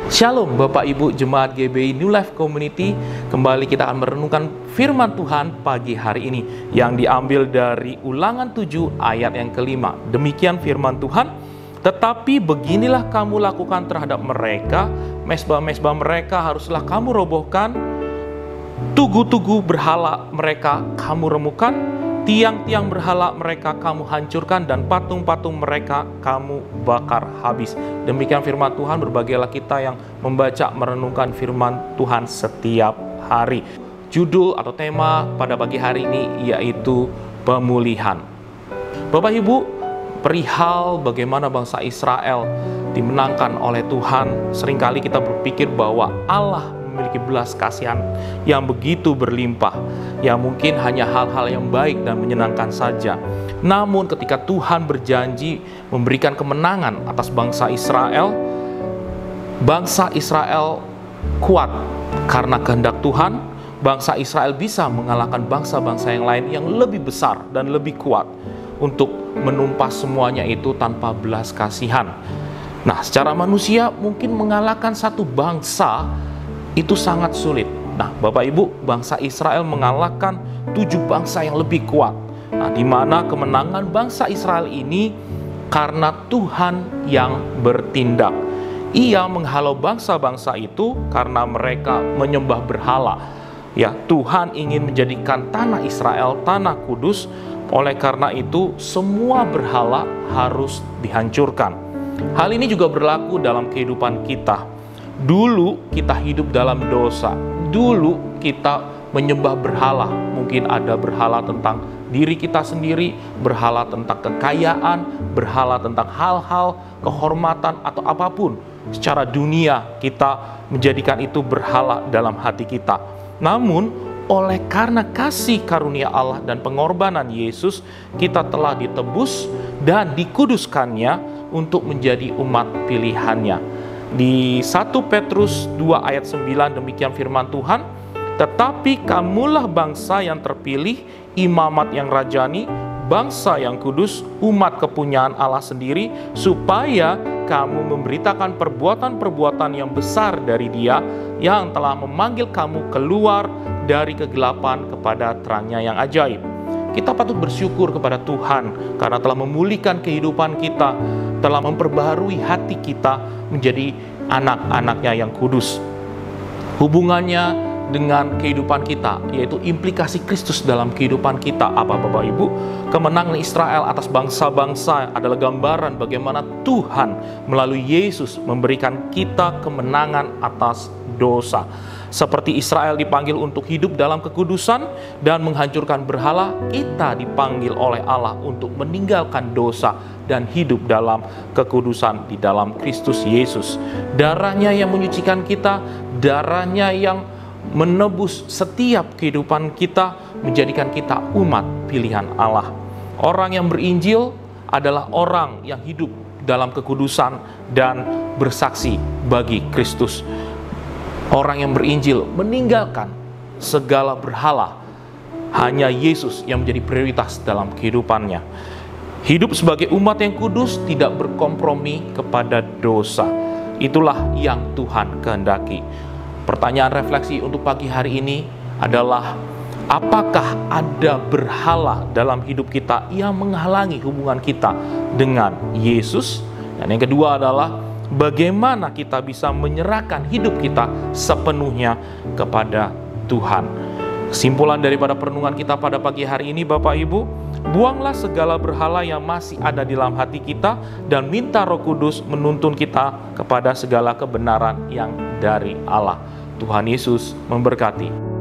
Shalom Bapak Ibu Jemaat GBI New Life Community. Kembali kita akan merenungkan firman Tuhan pagi hari ini yang diambil dari Ulangan 7 ayat yang kelima. Demikian firman Tuhan. Tetapi beginilah kamu lakukan terhadap mereka, mesbah-mesbah mereka haruslah kamu robohkan, tugu-tugu berhala mereka kamu remukan, tiang-tiang berhala mereka kamu hancurkan, dan patung-patung mereka kamu bakar habis. Demikian firman Tuhan. Berbahagialah kita yang membaca merenungkan firman Tuhan setiap hari. Judul atau tema pada pagi hari ini yaitu pemulihan. Bapak Ibu, perihal bagaimana bangsa Israel dimenangkan oleh Tuhan, seringkali kita berpikir bahwa Allah memiliki belas kasihan yang begitu berlimpah, yang mungkin hanya hal-hal yang baik dan menyenangkan saja. Namun ketika Tuhan berjanji memberikan kemenangan atas bangsa Israel kuat karena kehendak Tuhan. Bangsa Israel bisa mengalahkan bangsa-bangsa yang lain yang lebih besar dan lebih kuat untuk menumpas semuanya itu tanpa belas kasihan. Nah, secara manusia mungkin mengalahkan satu bangsa itu sangat sulit. Nah, Bapak Ibu, bangsa Israel mengalahkan 7 bangsa yang lebih kuat. Nah, di mana kemenangan bangsa Israel ini karena Tuhan yang bertindak. Ia menghalau bangsa-bangsa itu karena mereka menyembah berhala. Ya, Tuhan ingin menjadikan tanah Israel tanah kudus. Oleh karena itu, semua berhala harus dihancurkan. Hal ini juga berlaku dalam kehidupan kita. Dulu kita hidup dalam dosa. Dulu kita menyembah berhala. Mungkin ada berhala tentang diri kita sendiri, berhala tentang kekayaan, berhala tentang hal-hal kehormatan atau apapun. Secara dunia kita menjadikan itu berhala dalam hati kita. Namun oleh karena kasih karunia Allah dan pengorbanan Yesus, kita telah ditebus dan dikuduskannya untuk menjadi umat pilihannya. Di 1 Petrus 2 ayat 9 demikian firman Tuhan, tetapi kamulah bangsa yang terpilih, imamat yang rajani, bangsa yang kudus, umat kepunyaan Allah sendiri, supaya kamu memberitakan perbuatan-perbuatan yang besar dari Dia yang telah memanggil kamu keluar dari kegelapan kepada terangnya yang ajaib. Kita patut bersyukur kepada Tuhan karena telah memulihkan kehidupan kita, telah memperbaharui hati kita menjadi anak-anaknya yang kudus. Hubungannya dengan kehidupan kita, yaitu implikasi Kristus dalam kehidupan kita. Apa Bapak Ibu? Kemenangan Israel atas bangsa-bangsa adalah gambaran bagaimana Tuhan melalui Yesus memberikan kita kemenangan atas dosa. Seperti Israel dipanggil untuk hidup dalam kekudusan dan menghancurkan berhala, kita dipanggil oleh Allah untuk meninggalkan dosa dan hidup dalam kekudusan di dalam Kristus Yesus. Darahnya yang menyucikan kita, darahnya yang menebus setiap kehidupan kita, menjadikan kita umat pilihan Allah. Orang yang berinjil adalah orang yang hidup dalam kekudusan dan bersaksi bagi Kristus. Orang yang berinjil meninggalkan segala berhala. Hanya Yesus yang menjadi prioritas dalam kehidupannya. Hidup sebagai umat yang kudus, tidak berkompromi kepada dosa. Itulah yang Tuhan kehendaki. Pertanyaan refleksi untuk pagi hari ini adalah, apakah ada berhala dalam hidup kita yang menghalangi hubungan kita dengan Yesus? Dan yang kedua adalah, bagaimana kita bisa menyerahkan hidup kita sepenuhnya kepada Tuhan. Kesimpulan daripada perenungan kita pada pagi hari ini, Bapak Ibu, buanglah segala berhala yang masih ada di dalam hati kita dan minta Roh Kudus menuntun kita kepada segala kebenaran yang dari Allah. Tuhan Yesus memberkati.